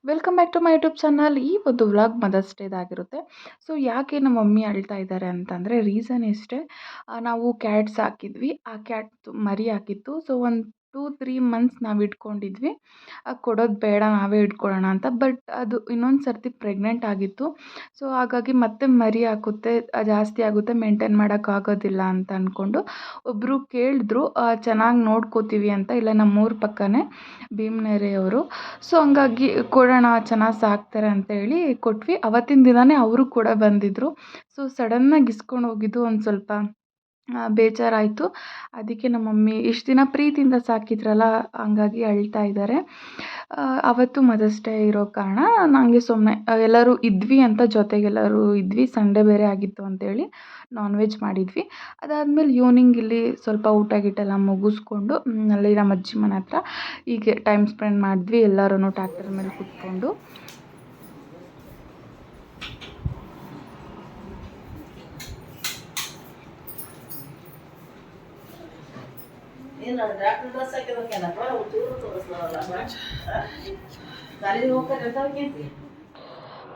Welcome back to my YouTube channel. ಈ ಒಂದು vlog mother's ಡೇದಾಗಿರುತ್ತೆ. So ಯಾಕೆ ನಮ್ಮ ಮಮ್ಮಿ ಅಳ್ತಾ ಇದ್ದಾರೆ ಅಂತಂದರೆ ರೀಸನ್ ಇಷ್ಟೇ. ನಾವು ಕ್ಯಾಟ್ಸ್ ಹಾಕಿದ್ವಿ, ಆ ಕ್ಯಾಟ್ ಮರಿ ಹಾಕಿತ್ತು. ಸೊ ಒಂದು 2-3 ಮಂತ್ಸ್ ನಾವು ಇಟ್ಕೊಂಡಿದ್ವಿ, ಕೊಡೋದು ಬೇಡ ನಾವೇ ಇಟ್ಕೊಳ್ಳೋಣ ಅಂತ. ಬಟ್ ಅದು ಇನ್ನೊಂದು ಸರ್ತಿ ಪ್ರೆಗ್ನೆಂಟ್ ಆಗಿತ್ತು. ಸೊ ಹಾಗಾಗಿ ಮತ್ತೆ ಮರಿ ಹಾಕುತ್ತೆ, ಜಾಸ್ತಿ ಆಗುತ್ತೆ, ಮೇಂಟೈನ್ ಮಾಡೋಕ್ಕಾಗೋದಿಲ್ಲ ಅಂತ ಅಂದ್ಕೊಂಡು ಒಬ್ಬರು ಕೇಳಿದ್ರು, ಚೆನ್ನಾಗಿ ನೋಡ್ಕೋತೀವಿ ಅಂತ. ಇಲ್ಲ ನಮ್ಮೂರ ಪಕ್ಕನೇ ಭೀಮನೆರೆಯವರು. ಸೊ ಹಂಗಾಗಿ ಕೊಡೋಣ, ಚೆನ್ನಾಗಿ ಸಾಕ್ತಾರೆ ಅಂತ ಹೇಳಿ ಕೊಟ್ವಿ. ಅವತ್ತಿನ ದಿನವೇ ಅವರು ಕೂಡ ಬಂದಿದ್ದರು. ಸೊ ಸಡನ್ನಾಗಿ ಇಸ್ಕೊಂಡು ಹೋಗಿದ್ದು ಒಂದು ಸ್ವಲ್ಪ ಬೇಜಾರಾಯಿತು. ಅದಕ್ಕೆ ನಮ್ಮ ಮಮ್ಮಿ ಇಷ್ಟು ದಿನ ಪ್ರೀತಿಯಿಂದ ಸಾಕಿದ್ರಲ್ಲ, ಹಂಗಾಗಿ ಅಳ್ತಾ ಇದ್ದಾರೆ. ಅವತ್ತು ಮದರ್ಸ್ ಡೇ ಇರೋ ಕಾರಣ ನನಗೆ ಸುಮ್ಮನೆ ಎಲ್ಲರೂ ಇದ್ವಿ ಅಂತ, ಜೊತೆಗೆಲ್ಲರೂ ಇದ್ವಿ. ಸಂಡೇ ಬೇರೆ ಆಗಿತ್ತು ಅಂತೇಳಿ ನಾನ್ ವೆಜ್ ಮಾಡಿದ್ವಿ. ಅದಾದಮೇಲೆ ಈವ್ನಿಂಗ್ ಇಲ್ಲಿ ಸ್ವಲ್ಪ ಊಟ ಗೀಟೆಲ್ಲ ಮುಗಿಸ್ಕೊಂಡು ಅಲ್ಲಿ ನಮ್ಮ ಅಜ್ಜಿ ಮನೆ ಹತ್ರ ಹೀಗೆ ಟೈಮ್ ಸ್ಪೆಂಡ್ ಮಾಡಿದ್ವಿ ಎಲ್ಲರೂ ಟ್ರ್ಯಾಕ್ಟರ್ ಮೇಲೆ ಕೂತ್ಕೊಂಡು.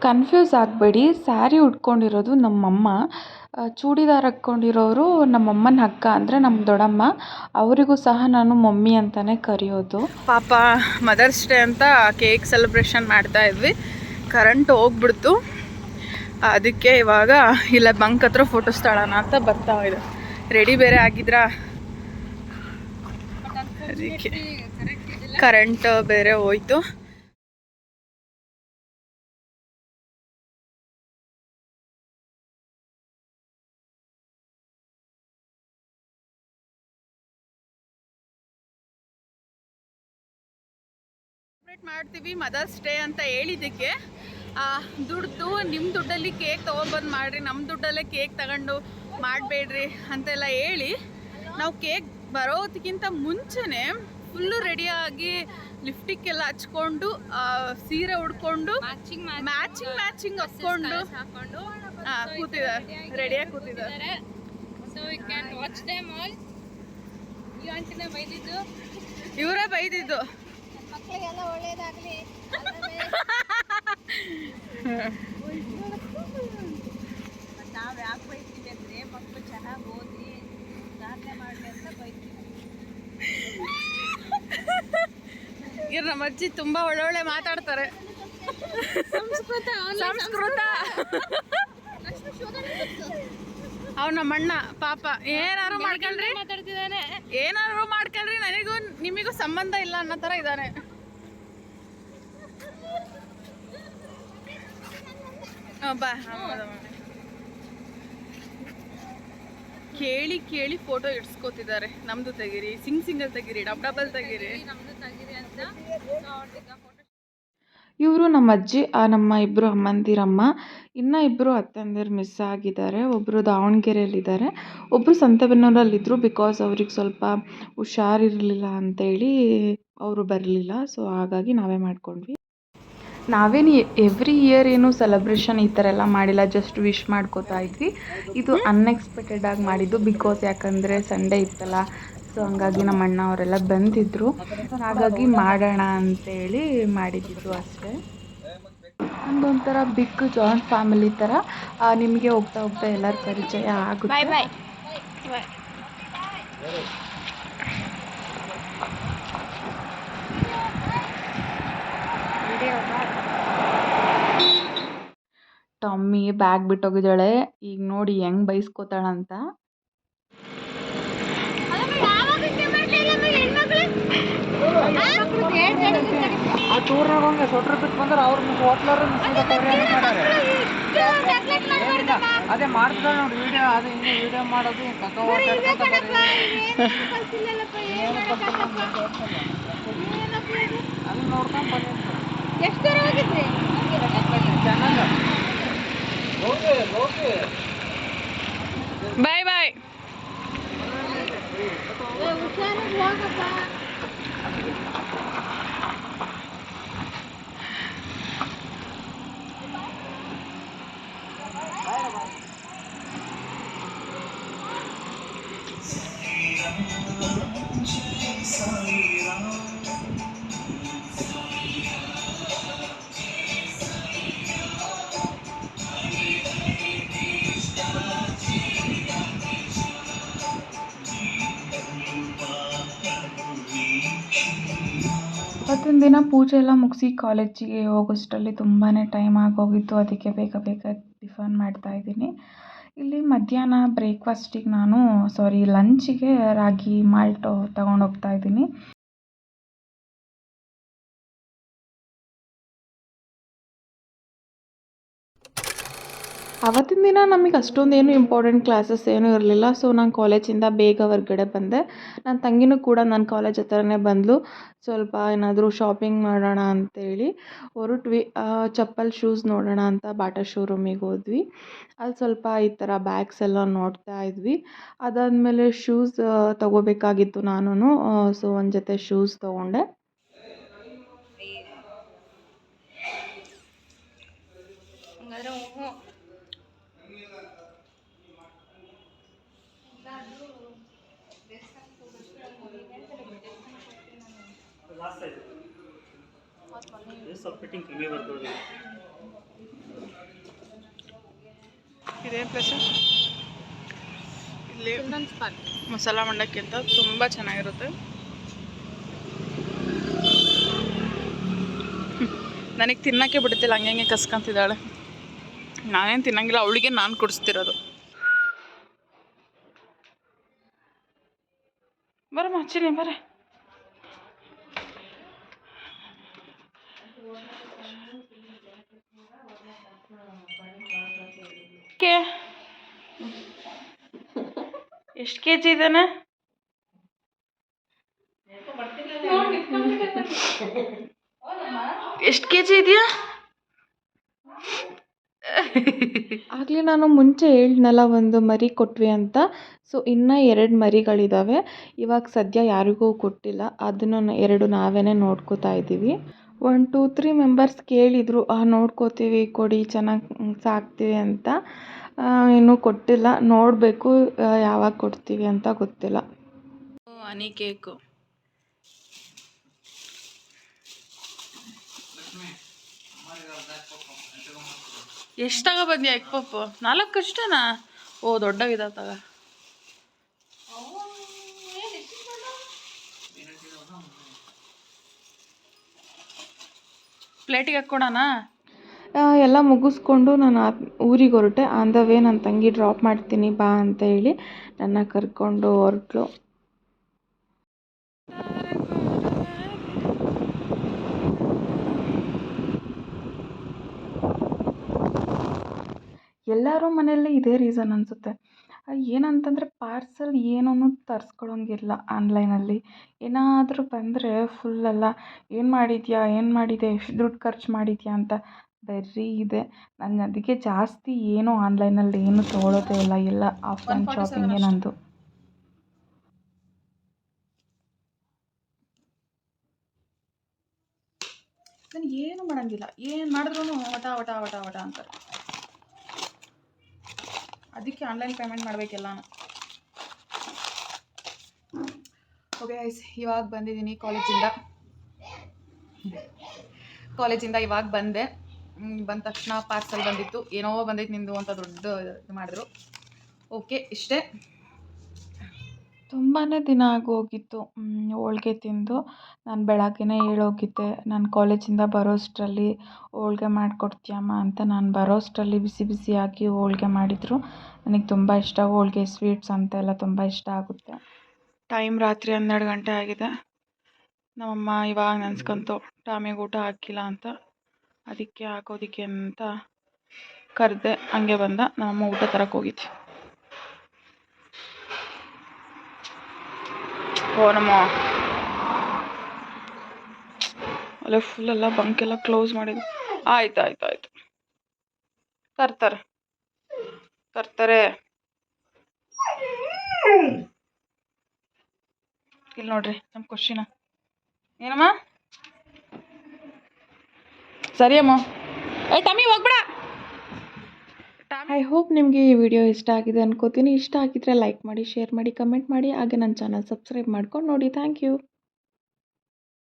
ಕನ್ಫ್ಯೂಸ್ ಆಗಬೇಡಿ, ಸ್ಯಾರಿ ಉಟ್ಕೊಂಡಿರೋದು ನಮ್ಮಮ್ಮ, ಚೂಡಿದಾರ್ ಹಾಕ್ಕೊಂಡಿರೋರು ನಮ್ಮಮ್ಮನ ಅಕ್ಕ, ಅಂದರೆ ನಮ್ಮ ದೊಡ್ಡಮ್ಮ. ಅವರಿಗೂ ಸಹ ನಾನು ಮಮ್ಮಿ ಅಂತಲೇ ಕರೆಯೋದು. ಪಾಪ ಮದರ್ಸ್ ಡೇ ಅಂತ ಕೇಕ್ ಸೆಲೆಬ್ರೇಷನ್ ಮಾಡ್ತಾ ಇದ್ವಿ, ಕರೆಂಟ್ ಹೋಗ್ಬಿಡ್ತು. ಅದಕ್ಕೆ ಇವಾಗ ಇಲ್ಲ ಬಂಕ್ ಹತ್ರ ಫೋಟೋಸ್ ತಗೊಳ್ಳೋಣ ಅಂತ ಬರ್ತಾ ಇದೆ. ರೆಡಿ ಬೇರೆ ಆಗಿದ್ರಾ, ಅದಕ್ಕೆ ಕರೆಂಟ್ ಬೇರೆ ಹೋಯ್ತು. ಮಾಡ್ತೀವಿ ಮದರ್ಸ್ ಡೇ ಅಂತ ಹೇಳಿದ್ದಕ್ಕೆ ದುಡ್ಡು ನಿಮ್ಮ ದುಡ್ಡಲ್ಲಿ ಕೇಕ್ ತೊಗೊಬಂದು ಮಾಡಿರಿ, ನಮ್ಮ ದುಡ್ಡಲ್ಲೇ ಕೇಕ್ ತಗೊಂಡು ಮಾಡಬೇಡ್ರಿ ಅಂತೆಲ್ಲ ಹೇಳಿ ನಾವು ಕೇಕ್ ಬರೋದಕ್ಕಿಂತ ಮುಂಚೆನೇ ಫುಲ್ಲು ರೆಡಿಯಾಗಿ ಲಿಫ್ಟಿಕ್ ಎಲ್ಲ ಹಚ್ಕೊಂಡು ಸೀರೆ ಉಡ್ಕೊಂಡು ಮ್ಯಾಚಿಂಗ್ ಹಾಕ್ಕೊಂಡು ಕೂತಿದ್ದಾರೆ, ರೆಡಿಯಾಗಿ ಕೂತಿದ್ದಾರೆ. ಇವರೇ ಬೈದಿದ್ದು ಮಕ್ಕಳಿಗೆಲ್ಲ ಒಳ್ಳೇದಾಗಲಿ, ನಾವು ಯಾಕೆ ಬೈತೀವಿ ಅಂದರೆ ಮಕ್ಕಳು ಚೆನ್ನಾಗಿ ಓದಿ ದಾಖಲೆ ಮಾಡಲಿ ಅಂತ ಬೈತೀವಿ. ಇವ್ರು ನಮ್ಮ ಅಜ್ಜಿ ತುಂಬ ಒಳ್ಳೊಳ್ಳೆ ಮಾತಾಡ್ತಾರೆ. ಸಂಸ್ಕೃತ ಅವ್ ನಮ್ಮಣ್ಣ ಪಾಪ ಏನಾರು ಮಾಡ್ಕೊಳ್ರಿ ಮಾತಾಡ್ತಿದ್ದಾನೆ, ಏನಾರು ಮಾಡ್ಕೊಳ್ರಿ, ನನಗೂ ನಿಮಗೂ ಸಂಬಂಧ ಇಲ್ಲ ಅನ್ನೋ ಥರ ಇದ್ದಾನೆ. ಬಾ ಕೇಳಿ ಕೇಳಿ ಫೋಟೋ ಇಡ್ಸ್ಕೊತಿದ್ದಾರೆ. ನಮ್ದು ತೆಗೀರಿ, ಸಿಂಗಲ್ ತೆಗೀರಿ, ಡಬಲ್ ತೆಗೀರಿ ಅಂತ. ಇವರು ನಮ್ಮ ಅಜ್ಜಿ, ನಮ್ಮ ಇಬ್ಬರು ಅಮ್ಮಂದಿರಮ್ಮ. ಇನ್ನೂ ಇಬ್ಬರು ಅತ್ತಂದಿರು ಮಿಸ್ ಆಗಿದ್ದಾರೆ. ಒಬ್ಬರು ದಾವಣಗೆರೆಯಲ್ಲಿದ್ದಾರೆ, ಒಬ್ಬರು ಸಂತೆಬೆನ್ನೂರಲ್ಲಿದ್ದರು. ಬಿಕಾಸ್ ಅವ್ರಿಗೆ ಸ್ವಲ್ಪ ಹುಷಾರಿರಲಿಲ್ಲ ಅಂತೇಳಿ ಅವರು ಬರಲಿಲ್ಲ. ಸೊ ಹಾಗಾಗಿ ನಾವೇ ಮಾಡ್ಕೊಂಡ್ವಿ. ನಾವೇನು ಎವ್ರಿ ಇಯರ್ ಏನು ಸೆಲೆಬ್ರೇಷನ್ ಈ ಥರ ಎಲ್ಲ ಮಾಡಿಲ್ಲ, ಜಸ್ಟ್ ವಿಶ್ ಮಾಡ್ಕೋತಾ ಇದ್ವಿ. ಇದು ಅನ್ಎಕ್ಸ್ಪೆಕ್ಟೆಡ್ ಆಗಿ ಮಾಡಿದ್ದು, ಬಿಕಾಸ್ ಯಾಕಂದರೆ ಸಂಡೇ ಇತ್ತಲ್ಲ. ಸೊ ಹಂಗಾಗಿ ನಮ್ಮ ಅಣ್ಣ ಅವರೆಲ್ಲ ಬಂದಿದ್ದರು, ಹಾಗಾಗಿ ಮಾಡೋಣ ಅಂತೇಳಿ ಮಾಡಿದ್ದು ಅಷ್ಟೇ. ನಮ್ಮದೊಂಥರ ಬಿಗ್ ಜಾಯಿಂಟ್ ಫ್ಯಾಮಿಲಿ ಥರ. ನಿಮಗೆ ಹೋಗ್ತಾ ಹೋಗ್ತಾ ಎಲ್ಲರ ಪರಿಚಯ ಆಗುತ್ತೆ. ಟಮ್ಮಿ ಬ್ಯಾಗ್ ಬಿಟ್ಟೋಗಿದ್ದಾಳೆ, ಈಗ ನೋಡಿ ಹೆಂಗೆ ಬೈಸ್ಕೋತಾಳಂತ. ಅದೇ ಮಾಡ್ತಾರೆ ನೋಡಿ ವಿಡಿಯೋ, ಅದು ಹಿಂಗೆ ವಿಡಿಯೋ ಮಾಡೋದು ಅಲ್ಲಿ ನೋಡ್ಕೊಂಡು ಬನ್ನಿ. ಎಷ್ಟು ಹೋಗಿದ್ರಿ ಚೆನ್ನಾಗ. ಬಾಯ್ ಬಾಯ್. ಅವತ್ತಿನ ದಿನ ಪೂಜೆ ಎಲ್ಲ ಮುಗಿಸಿ ಕಾಲೇಜಿಗೆ ಹೋಗೋಷ್ಟರಲ್ಲಿ ತುಂಬಾ ಟೈಮ್ ಆಗೋಗಿತ್ತು. ಅದಕ್ಕೆ ಬೇಗ ಬೇಗ ಟಿಫನ್ ಮಾಡ್ತಾಯಿದ್ದೀನಿ. ಇಲ್ಲಿ ಮಧ್ಯಾಹ್ನ ಬ್ರೇಕ್ಫಾಸ್ಟಿಗೆ ಲಂಚಿಗೆ ರಾಗಿ ಮಾಲ್ಟು ತೊಗೊಂಡೋಗ್ತಾ ಇದ್ದೀನಿ. ಆವತ್ತಿನ ದಿನ ನಮಗೆ ಅಷ್ಟೊಂದೇನು ಇಂಪಾರ್ಟೆಂಟ್ ಕ್ಲಾಸಸ್ ಏನೂ ಇರಲಿಲ್ಲ. ಸೊ ನಾನು ಕಾಲೇಜಿಂದ ಬೇಗ ಹೊರಗಡೆ ಬಂದೆ. ನನ್ನ ತಂಗಿನೂ ಕೂಡ ನನ್ನ ಕಾಲೇಜ್ ಹತ್ರನೇ ಬಂದಳು. ಸ್ವಲ್ಪ ಏನಾದರೂ ಶಾಪಿಂಗ್ ಮಾಡೋಣ ಅಂತೇಳಿ ಹೊರಟ್ವಿ. ಚಪ್ಪಲ್ ಶೂಸ್ ನೋಡೋಣ ಅಂತ ಬಾಟಾ ಶೋರೂಮಿಗೆ ಹೋದ್ವಿ. ಅಲ್ಲಿ ಸ್ವಲ್ಪ ಈ ಥರ ಬ್ಯಾಗ್ಸ್ ಎಲ್ಲ ನೋಡ್ತಾ ಇದ್ವಿ. ಅದಾದಮೇಲೆ ಶೂಸ್ ತೊಗೋಬೇಕಾಗಿತ್ತು ನಾನು. ಸೊ ಒಂದು ಜೊತೆ ಶೂಸ್ ತೊಗೊಂಡೆ. ಇದೇನು ಪ್ಲೇಸ್? ಇಲ್ಲಿ ಮಸಾಲ ಮಂಡಕ್ಕಿ ಅಂತ ತುಂಬ ಚೆನ್ನಾಗಿರುತ್ತೆ. ನನಗೆ ತಿನ್ನೋಕ್ಕೆ ಬಿಡುತ್ತಿಲ್ಲ, ಹಂಗೆ ಕಸ್ಕೊಂತಿದ್ದಾಳೆ. ನಾನೇನು ತಿನ್ನಂಗಿಲ್ಲ, ಅವಳಿಗೆ ನಾನು ಕೊಡಿಸ್ತಿರೋದು. ಬರಮ್ಮ ಚಿನ್ನಿ ಬರೇ. ಎಷ್ಟು ಕೆ ಜಿ ಇದ್ದಾನೆ? ಎಷ್ಟು ಕೆ ಜಿ ಇದೆಯಾ? ಆಗಲೇ ನಾನು ಮುಂಚೆ ಹೇಳಿದ್ನಲ್ಲ ಒಂದು ಮರಿ ಕೊಟ್ವಿ ಅಂತ. ಸೊ ಇನ್ನೂ 2 ಮರಿಗಳಿದ್ದಾವೆ. ಇವಾಗ ಸದ್ಯ ಯಾರಿಗೂ ಕೊಟ್ಟಿಲ್ಲ. ಅದನ್ನು 2 ನಾವೇ ನೋಡ್ಕೋತಾ ಇದ್ದೀವಿ. 1 2 3 ಮೆಂಬರ್ಸ್ ಕೇಳಿದರು, ನೋಡ್ಕೋತೀವಿ ಕೊಡಿ, ಚೆನ್ನಾಗಿ ಸಾಕ್ತೀವಿ ಅಂತ. ಇನ್ನೂ ಕೊಟ್ಟಿಲ್ಲ, ನೋಡಬೇಕು ಯಾವಾಗ ಕೊಡ್ತೀವಿ ಅಂತ ಗೊತ್ತಿಲ್ಲ. ಹನಿ ಕೇಕು ಎಷ್ಟು ತಗೊಬಂದ್ಯಾ? ಎಗ್ ಪಪ್ಪು 4 ಅಷ್ಟೇನಾ? ಓ ದೊಡ್ಡವಿದಾವ ತಗ. ಪ್ಲೇಟಿಗೆ ಹಾಕ್ಕೊಡೋಣ. ಎಲ್ಲ ಮುಗಿಸ್ಕೊಂಡು ನಾನು ಊರಿಗೆ ಹೊರಟೆ. ಆನ್ ದ ವೇ ನನ್ನ ತಂಗಿ ಡ್ರಾಪ್ ಮಾಡ್ತೀನಿ ಬಾ ಅಂತ ಹೇಳಿ ನನ್ನ ಕರ್ಕೊಂಡು ಹೊರಟ್ಲು. ಎಲ್ಲರೂ ಮನೆಯಲ್ಲಿ ಇದೇ ರೀಸನ್ ಅನಿಸುತ್ತೆ. ಏನಂತಂದರೆ ಪಾರ್ಸಲ್ ಏನೂ ತರಿಸ್ಕೊಳಂಗಿಲ್ಲ ಆನ್ಲೈನಲ್ಲಿ. ಏನಾದರೂ ಬಂದರೆ ಫುಲ್ಲೆಲ್ಲ ಏನು ಮಾಡಿದೆ, ಎಷ್ಟು ದುಡ್ಡು ಖರ್ಚು ಮಾಡಿದ್ಯಾ ಅಂತ ಬರೀ ಇದೆ. ನಾನು ಅದಕ್ಕೆ ಜಾಸ್ತಿ ಏನೂ ಆನ್ಲೈನಲ್ಲಿ ಏನೂ ತೊಗೊಳೋದೇ ಇಲ್ಲ. ಎಲ್ಲ ಆಫ್ಲೈನ್ ಶಾಪಿಂಗೇ ನಂದು. ನಾನು ಏನು ಮಾಡೋಂಗಿಲ್ಲ, ಏನು ಮಾಡಿದ್ರೂ ವಟ ವಟ ವಟ ವಟ ಅಂತಾರೆ. ಅದಕ್ಕೆ ಆನ್ಲೈನ್ ಪೇಮೆಂಟ್ ಮಾಡಬೇಕೆಲ್ಲನೂ. ಓಕೆ ಗೈಸ್, ಇವಾಗ ಬಂದಿದ್ದೀನಿ ಕಾಲೇಜಿಂದ ಇವಾಗ ಬಂದೆ. ಬಂದ ತಕ್ಷಣ ಪಾರ್ಸಲ್ ಬಂದಿತ್ತು. ಏನೋ ಬಂದೈತೆ ನಿಂದು ಅಂತ ದೊಡ್ಡ ಇದು ಮಾಡಿದ್ರು. ಓಕೆ, ಇಷ್ಟೇ. ತುಂಬಾ ದಿನ ಆಗೋಗಿತ್ತು ಹೋಳ್ಗೆ ತಿಂದು. ನಾನು ಬೆಳಗ್ಗೆನೇ ಹೇಳೋಗಿದ್ದೆ, ನಾನು ಕಾಲೇಜಿಂದ ಬರೋಷ್ಟರಲ್ಲಿ ಹೋಳ್ಗೆ ಮಾಡಿಕೊಡ್ತೀಯಮ್ಮ ಅಂತ. ನಾನು ಬರೋಷ್ಟರಲ್ಲಿ ಬಿಸಿ ಬಿಸಿಯಾಗಿ ಹೋಳ್ಗೆ ಮಾಡಿದರು. ನನಗೆ ತುಂಬ ಇಷ್ಟ ಹೋಳ್ಗೆ, ಸ್ವೀಟ್ಸ್ ಅಂತೆಲ್ಲ ತುಂಬ ಇಷ್ಟ ಆಗುತ್ತೆ. ಟೈಮ್ ರಾತ್ರಿ 12 ಗಂಟೆ ಆಗಿದೆ. ನಮ್ಮಮ್ಮ ಇವಾಗ ನೆನೆಸ್ಕೊಂತು ಟಾಮಿಗೆ ಊಟ ಹಾಕಿಲ್ಲ ಅಂತ. ಅದಕ್ಕೆ ಹಾಕೋದಕ್ಕೆ ಅಂತ ಕರೆದೆ. ಹಂಗೆ ಬಂದ. ನಮ್ಮಮ್ಮ ಊಟ ತರಕ್ಕೆ ಹೋಗಿದ್ದೆ. ಓ ನಮ್ಮ ಅಲ್ಲೇ ಫುಲ್ಲೆಲ್ಲ ಬಂಕೆಲ್ಲ ಕ್ಲೋಸ್ ಮಾಡಿದ್ರು. ಆಯ್ತು ತರ್ತಾರೆ. ಇಲ್ಲಿ ನೋಡ್ರಿ ನಮ್ಮ ಖುಷಿನ. ಏನಮ್ಮ? ಸರಿ ಅಮ್ಮ. ಟಮಿ ಹೋಗ್ಬೇಡ. ಐ ಹೋಪ್ ನಿಮಗೆ ಈ ವಿಡಿಯೋ ಇಷ್ಟ ಆಗಿದೆ ಅನ್ಕೋತೀನಿ. ಇಷ್ಟ ಆಗಿದ್ರೆ ಲೈಕ್ ಮಾಡಿ, ಶೇರ್ ಮಾಡಿ, ಕಮೆಂಟ್ ಮಾಡಿ. ಹಾಗೆ ನನ್ನ ಚಾನಲ್ ಸಬ್ಸ್ಕ್ರೈಬ್ ಮಾಡ್ಕೊಂಡು ನೋಡಿ. Thank you.